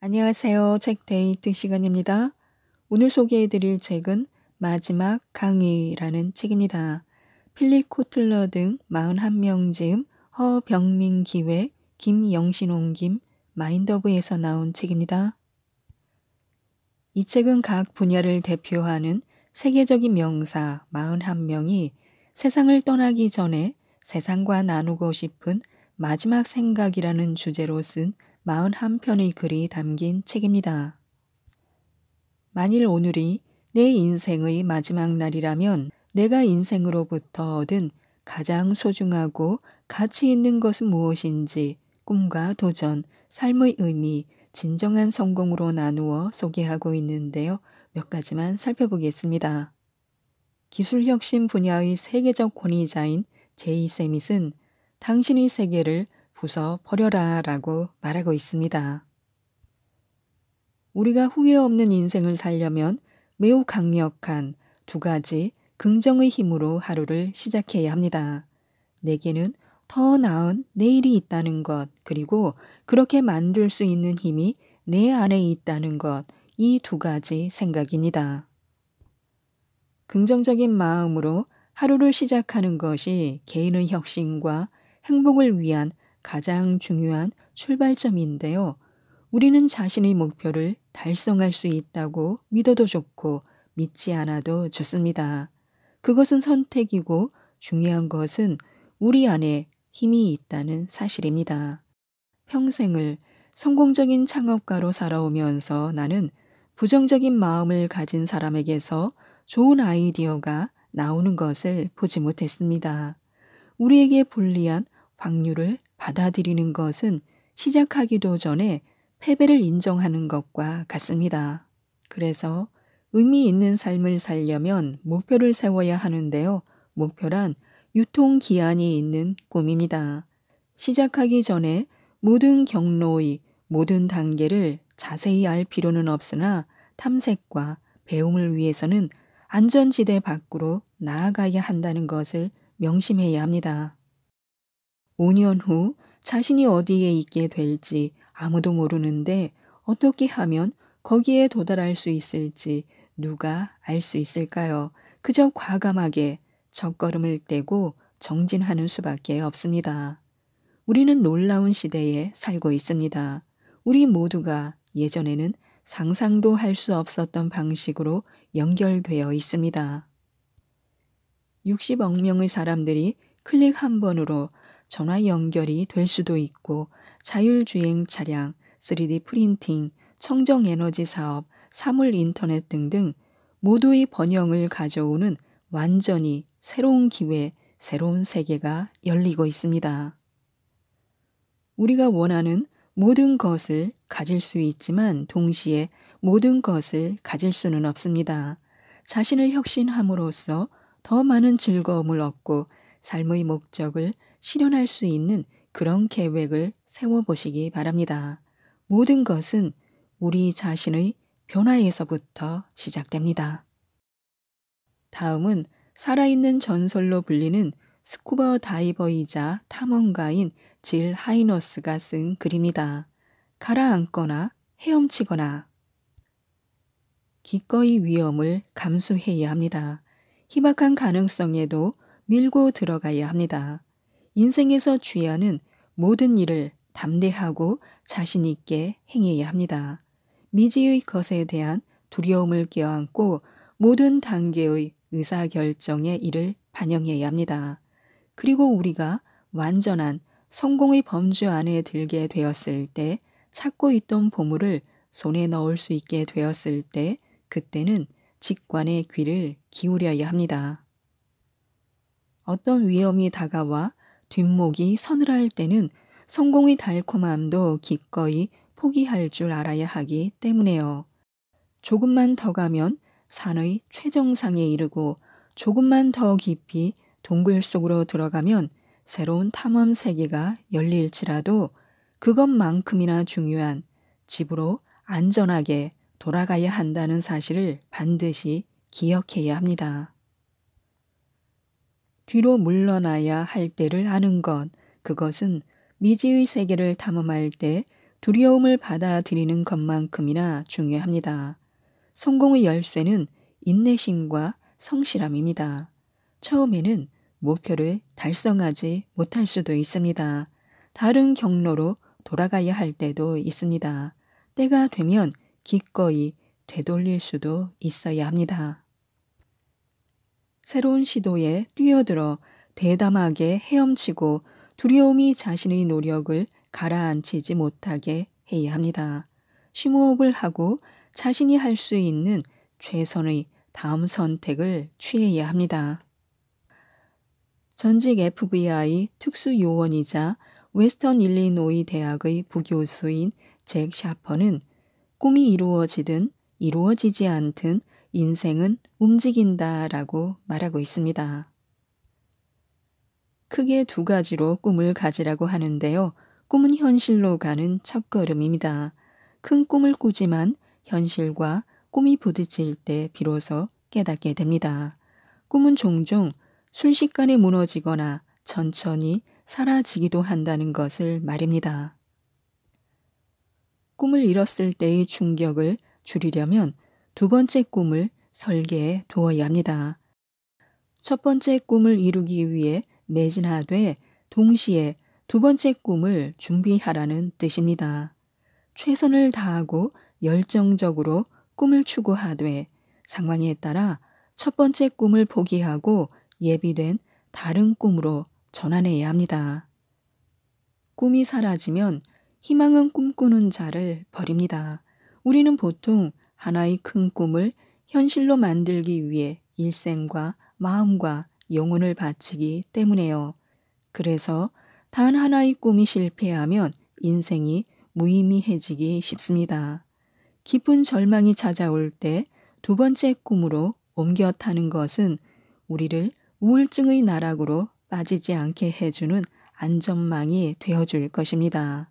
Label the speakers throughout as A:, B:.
A: 안녕하세요. 책데이트 시간입니다. 오늘 소개해드릴 책은 마지막 강의라는 책입니다. 필립 코틀러 등 41명 지음, 허병민 기획, 김영신 옮김, 마인더브에서 나온 책입니다. 이 책은 각 분야를 대표하는 세계적인 명사 41명이 세상을 떠나기 전에 세상과 나누고 싶은 마지막 생각이라는 주제로 쓴 41편의 글이 담긴 책입니다. 만일 오늘이 내 인생의 마지막 날이라면 내가 인생으로부터 얻은 가장 소중하고 가치 있는 것은 무엇인지 꿈과 도전, 삶의 의미, 진정한 성공으로 나누어 소개하고 있는데요. 몇 가지만 살펴보겠습니다. 기술혁신 분야의 세계적 권위자인 제이 세밋은 당신의 세계를 부숴버려라 라고 말하고 있습니다. 우리가 후회 없는 인생을 살려면 매우 강력한 두 가지 긍정의 힘으로 하루를 시작해야 합니다. 내게는 더 나은 내일이 있다는 것, 그리고 그렇게 만들 수 있는 힘이 내 안에 있다는 것, 이 두 가지 생각입니다. 긍정적인 마음으로 하루를 시작하는 것이 개인의 혁신과 행복을 위한 가장 중요한 출발점인데요. 우리는 자신의 목표를 달성할 수 있다고 믿어도 좋고 믿지 않아도 좋습니다. 그것은 선택이고 중요한 것은 우리 안에 힘이 있다는 사실입니다. 평생을 성공적인 창업가로 살아오면서 나는 부정적인 마음을 가진 사람에게서 좋은 아이디어가 나오는 것을 보지 못했습니다. 우리에게 불리한 확률을 받아들이는 것은 시작하기도 전에 패배를 인정하는 것과 같습니다. 그래서 의미 있는 삶을 살려면 목표를 세워야 하는데요. 목표란 유통기한이 있는 꿈입니다. 시작하기 전에 모든 경로의 모든 단계를 자세히 알 필요는 없으나 탐색과 배움을 위해서는 안전지대 밖으로 나아가야 한다는 것을 명심해야 합니다. 5년 후 자신이 어디에 있게 될지 아무도 모르는데 어떻게 하면 거기에 도달할 수 있을지 누가 알 수 있을까요? 그저 과감하게 첫걸음을 떼고 정진하는 수밖에 없습니다. 우리는 놀라운 시대에 살고 있습니다. 우리 모두가 예전에는 상상도 할 수 없었던 방식으로 연결되어 있습니다. 60억 명의 사람들이 클릭 한 번으로 전화 연결이 될 수도 있고 자율주행 차량, 3D 프린팅, 청정에너지 사업, 사물 인터넷 등등 모두의 번영을 가져오는 완전히 새로운 기회, 새로운 세계가 열리고 있습니다. 우리가 원하는 모든 것을 가질 수 있지만 동시에 모든 것을 가질 수는 없습니다. 자신을 혁신함으로써 더 많은 즐거움을 얻고 삶의 목적을 실현할 수 있는 그런 계획을 세워보시기 바랍니다. 모든 것은 우리 자신의 변화에서부터 시작됩니다. 다음은 살아있는 전설로 불리는 스쿠버 다이버이자 탐험가인 질 하이너스가 쓴 글입니다. 가라앉거나 헤엄치거나 기꺼이 위험을 감수해야 합니다. 희박한 가능성에도 밀고 들어가야 합니다. 인생에서 취하는 모든 일을 담대하고 자신 있게 행해야 합니다. 미지의 것에 대한 두려움을 껴안고 모든 단계의 의사결정의 일을 반영해야 합니다. 그리고 우리가 완전한 성공의 범주 안에 들게 되었을 때 찾고 있던 보물을 손에 넣을 수 있게 되었을 때 그때는 직관의 귀를 기울여야 합니다. 어떤 위험이 다가와 뒷목이 서늘할 때는 성공의 달콤함도 기꺼이 포기할 줄 알아야 하기 때문에요. 조금만 더 가면 산의 최정상에 이르고 조금만 더 깊이 동굴 속으로 들어가면 새로운 탐험 세계가 열릴지라도 그것만큼이나 중요한 집으로 안전하게 돌아가야 한다는 사실을 반드시 기억해야 합니다. 뒤로 물러나야 할 때를 아는 것, 그것은 미지의 세계를 탐험할 때 두려움을 받아들이는 것만큼이나 중요합니다. 성공의 열쇠는 인내심과 성실함입니다. 처음에는 목표를 달성하지 못할 수도 있습니다. 다른 경로로 돌아가야 할 때도 있습니다. 때가 되면 기꺼이 되돌릴 수도 있어야 합니다. 새로운 시도에 뛰어들어 대담하게 헤엄치고 두려움이 자신의 노력을 가라앉히지 못하게 해야 합니다. 심호흡을 하고 자신이 할 수 있는 최선의 다음 선택을 취해야 합니다. 전직 FBI 특수요원이자 웨스턴 일리노이 대학의 부교수인 잭 샤퍼는 꿈이 이루어지든 이루어지지 않든 인생은 움직인다라고 말하고 있습니다. 크게 두 가지로 꿈을 가지라고 하는데요. 꿈은 현실로 가는 첫걸음입니다. 큰 꿈을 꾸지만 현실과 꿈이 부딪힐 때 비로소 깨닫게 됩니다. 꿈은 종종 순식간에 무너지거나 천천히 사라지기도 한다는 것을 말입니다. 꿈을 이뤘을 때의 충격을 줄이려면 두 번째 꿈을 설계해 두어야 합니다. 첫 번째 꿈을 이루기 위해 매진하되 동시에 두 번째 꿈을 준비하라는 뜻입니다. 최선을 다하고 열정적으로 꿈을 추구하되 상황에 따라 첫 번째 꿈을 포기하고 예비된 다른 꿈으로 전환해야 합니다. 꿈이 사라지면 희망은 꿈꾸는 자를 버립니다. 우리는 보통 하나의 큰 꿈을 현실로 만들기 위해 일생과 마음과 영혼을 바치기 때문에요. 그래서 단 하나의 꿈이 실패하면 인생이 무의미해지기 쉽습니다. 깊은 절망이 찾아올 때 두 번째 꿈으로 옮겨 타는 것은 우리를 우울증의 나락으로 빠지지 않게 해주는 안전망이 되어줄 것입니다.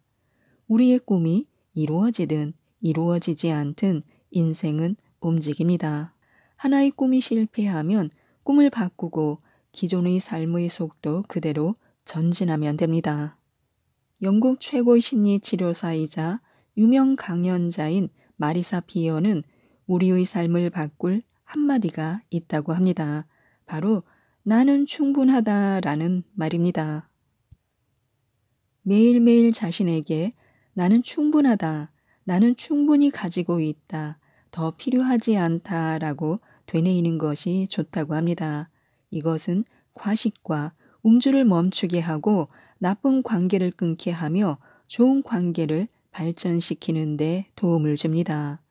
A: 우리의 꿈이 이루어지든 이루어지지 않든 인생은 움직입니다. 하나의 꿈이 실패하면 꿈을 바꾸고 기존의 삶의 속도 그대로 전진하면 됩니다. 영국 최고의 심리치료사이자 유명 강연자인 마리사 피어는 우리의 삶을 바꿀 한마디가 있다고 합니다. 바로 나는 충분하다라는 말입니다. 매일매일 자신에게 나는 충분하다, 나는 충분히 가지고 있다, 더 필요하지 않다라고 되뇌이는 것이 좋다고 합니다. 이것은 과식과 음주를 멈추게 하고 나쁜 관계를 끊게 하며 좋은 관계를 발전시키는 데 도움을 줍니다.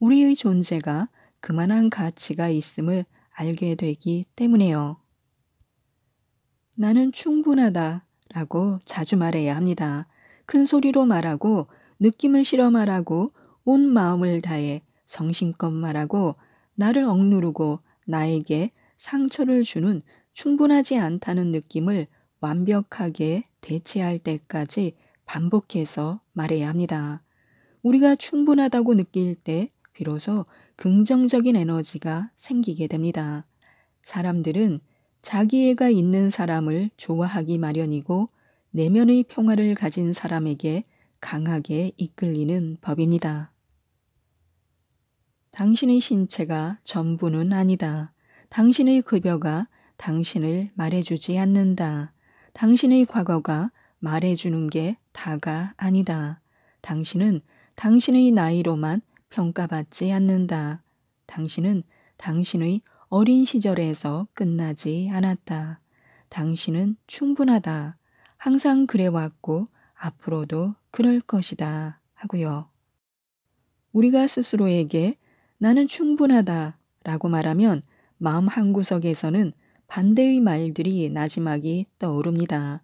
A: 우리의 존재가 그만한 가치가 있음을 알게 되기 때문에요. 나는 충분하다 라고 자주 말해야 합니다. 큰 소리로 말하고 느낌을 실어 말하고 온 마음을 다해 성심껏 말하고 나를 억누르고 나에게 상처를 주는 충분하지 않다는 느낌을 완벽하게 대체할 때까지 반복해서 말해야 합니다. 우리가 충분하다고 느낄 때 비로소 긍정적인 에너지가 생기게 됩니다. 사람들은 자기애가 있는 사람을 좋아하기 마련이고 내면의 평화를 가진 사람에게 강하게 이끌리는 법입니다. 당신의 신체가 전부는 아니다. 당신의 급여가 당신을 말해주지 않는다. 당신의 과거가 말해주는 게 다가 아니다. 당신은 당신의 나이로만 평가받지 않는다. 당신은 당신의 어린 시절에서 끝나지 않았다. 당신은 충분하다. 항상 그래왔고 앞으로도 그럴 것이다 하고요. 우리가 스스로에게 나는 충분하다 라고 말하면 마음 한구석에서는 반대의 말들이 나지막이 떠오릅니다.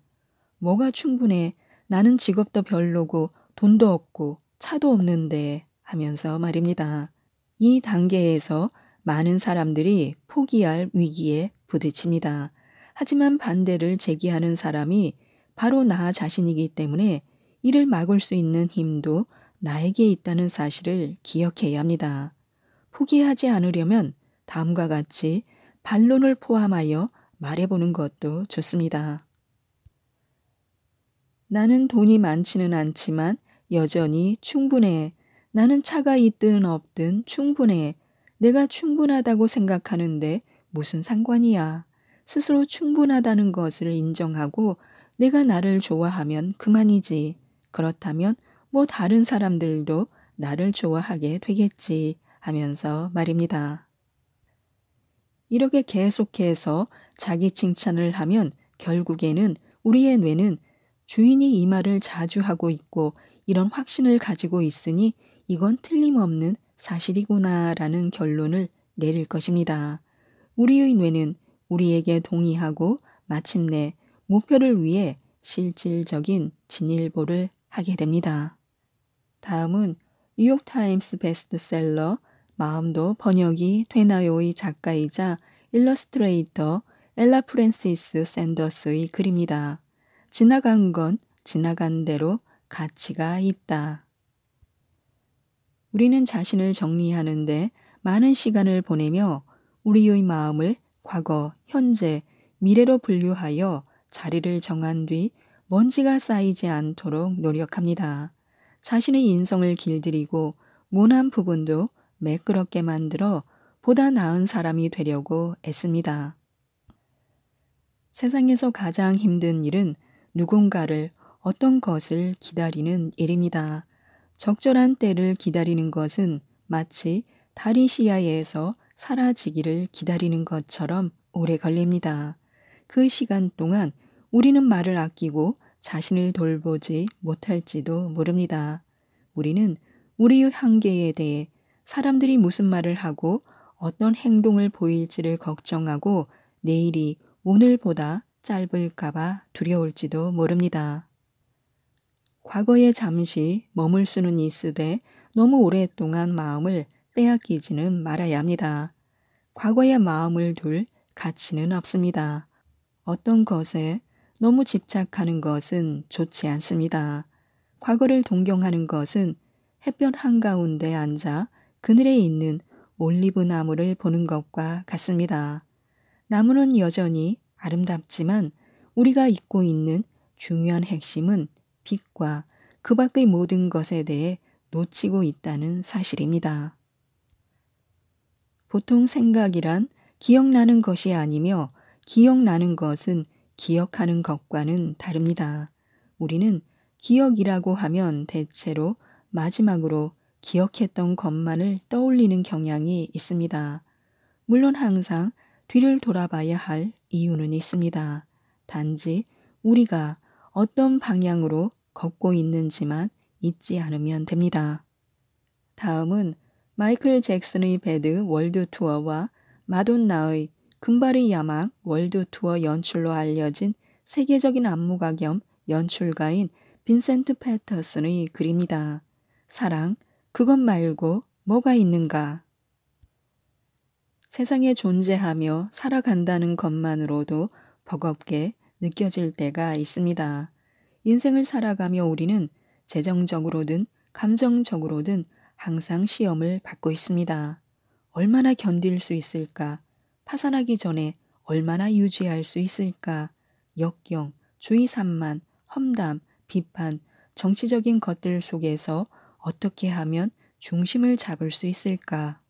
A: 뭐가 충분해? 나는 직업도 별로고 돈도 없고 차도 없는데 하면서 말입니다. 이 단계에서 많은 사람들이 포기할 위기에 부딪힙니다. 하지만 반대를 제기하는 사람이 바로 나 자신이기 때문에 이를 막을 수 있는 힘도 나에게 있다는 사실을 기억해야 합니다. 포기하지 않으려면 다음과 같이 반론을 포함하여 말해보는 것도 좋습니다. 나는 돈이 많지는 않지만 여전히 충분해. 나는 차가 있든 없든 충분해. 내가 충분하다고 생각하는데 무슨 상관이야. 스스로 충분하다는 것을 인정하고 내가 나를 좋아하면 그만이지. 그렇다면 뭐 다른 사람들도 나를 좋아하게 되겠지 하면서 말입니다. 이렇게 계속해서 자기 칭찬을 하면 결국에는 우리의 뇌는 주인이 이 말을 자주 하고 있고 이런 확신을 가지고 있으니 이건 틀림없는 사실이구나라는 결론을 내릴 것입니다. 우리의 뇌는 우리에게 동의하고 마침내 목표를 위해 실질적인 진일보를 하게 됩니다. 다음은 뉴욕타임스 베스트셀러 마음도 번역이 되나요의 작가이자 일러스트레이터 엘라 프랜시스 샌더스의 글입니다. 지나간 건 지나간 대로 가치가 있다. 우리는 자신을 정리하는데 많은 시간을 보내며 우리의 마음을 과거, 현재, 미래로 분류하여 자리를 정한 뒤 먼지가 쌓이지 않도록 노력합니다. 자신의 인성을 길들이고 모난 부분도 매끄럽게 만들어 보다 나은 사람이 되려고 애씁니다. 세상에서 가장 힘든 일은 누군가를 어떤 것을 기다리는 일입니다. 적절한 때를 기다리는 것은 마치 달이 시야에서 사라지기를 기다리는 것처럼 오래 걸립니다. 그 시간 동안 우리는 말을 아끼고 자신을 돌보지 못할지도 모릅니다. 우리는 우리의 한계에 대해 사람들이 무슨 말을 하고 어떤 행동을 보일지를 걱정하고 내일이 오늘보다 짧을까봐 두려울지도 모릅니다. 과거에 잠시 머물 수는 있으되 너무 오랫동안 마음을 빼앗기지는 말아야 합니다. 과거에 마음을 둘 가치는 없습니다. 어떤 것에 너무 집착하는 것은 좋지 않습니다. 과거를 동경하는 것은 햇볕 한가운데 앉아 그늘에 있는 올리브 나무를 보는 것과 같습니다. 나무는 여전히 아름답지만 우리가 잊고 있는 중요한 핵심은 빛과 그 밖의 모든 것에 대해 놓치고 있다는 사실입니다. 보통 생각이란 기억나는 것이 아니며 기억나는 것은 기억하는 것과는 다릅니다. 우리는 기억이라고 하면 대체로 마지막으로 기억했던 것만을 떠올리는 경향이 있습니다. 물론 항상 뒤를 돌아봐야 할 이유는 있습니다. 단지 우리가 어떤 방향으로 걷고 있는지만 잊지 않으면 됩니다. 다음은 마이클 잭슨의 배드 월드 투어와 마돈나의 금발의 야망 월드 투어 연출로 알려진 세계적인 안무가 겸 연출가인 빈센트 패터슨의 글입니다. 사랑, 그것 말고 뭐가 있는가? 세상에 존재하며 살아간다는 것만으로도 버겁게 느껴질 때가 있습니다. 인생을 살아가며 우리는 재정적으로든 감정적으로든 항상 시험을 받고 있습니다. 얼마나 견딜 수 있을까? 파산하기 전에 얼마나 유지할 수 있을까? 역경, 주의 산만, 험담, 비판, 정치적인 것들 속에서 어떻게 하면 중심을 잡을 수 있을까?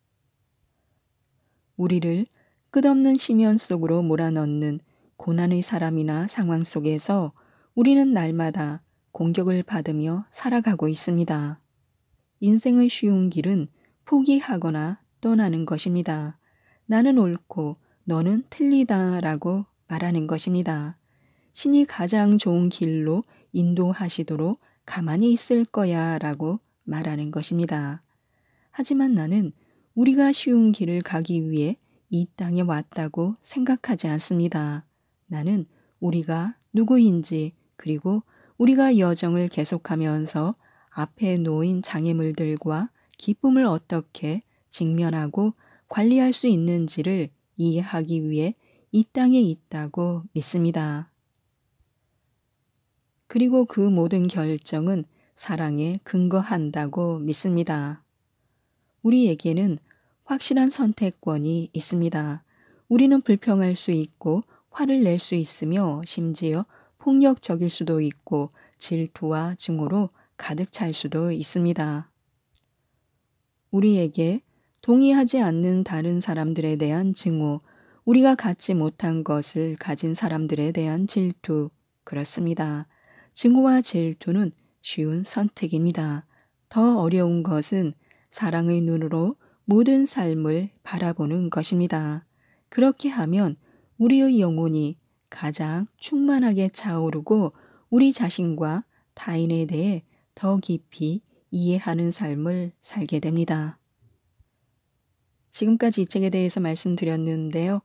A: 우리를 끝없는 심연 속으로 몰아넣는 고난의 사람이나 상황 속에서 우리는 날마다 공격을 받으며 살아가고 있습니다. 인생의 쉬운 길은 포기하거나 떠나는 것입니다. 나는 옳고 너는 틀리다라고 말하는 것입니다. 신이 가장 좋은 길로 인도하시도록 가만히 있을 거야 라고 말하는 것입니다. 하지만 나는 우리가 쉬운 길을 가기 위해 이 땅에 왔다고 생각하지 않습니다. 나는 우리가 누구인지 그리고 우리가 여정을 계속하면서 앞에 놓인 장애물들과 기쁨을 어떻게 직면하고 관리할 수 있는지를 이해하기 위해 이 땅에 있다고 믿습니다. 그리고 그 모든 결정은 사랑에 근거한다고 믿습니다. 우리에게는 확실한 선택권이 있습니다. 우리는 불평할 수 있고 화를 낼 수 있으며 심지어 폭력적일 수도 있고 질투와 증오로 가득 찰 수도 있습니다. 우리에게 동의하지 않는 다른 사람들에 대한 증오, 우리가 갖지 못한 것을 가진 사람들에 대한 질투, 그렇습니다. 증오와 질투는 쉬운 선택입니다. 더 어려운 것은 사랑의 눈으로 모든 삶을 바라보는 것입니다. 그렇게 하면 우리의 영혼이 가장 충만하게 차오르고 우리 자신과 타인에 대해 더 깊이 이해하는 삶을 살게 됩니다. 지금까지 이 책에 대해서 말씀드렸는데요.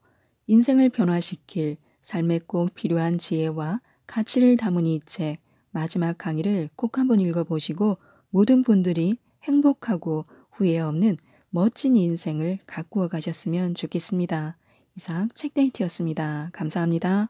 A: 인생을 변화시킬 삶에 꼭 필요한 지혜와 가치를 담은 이 책 마지막 강의를 꼭 한번 읽어보시고 모든 분들이 행복하고 후회 없는 멋진 인생을 가꾸어 가셨으면 좋겠습니다. 이상 책데이트였습니다. 감사합니다.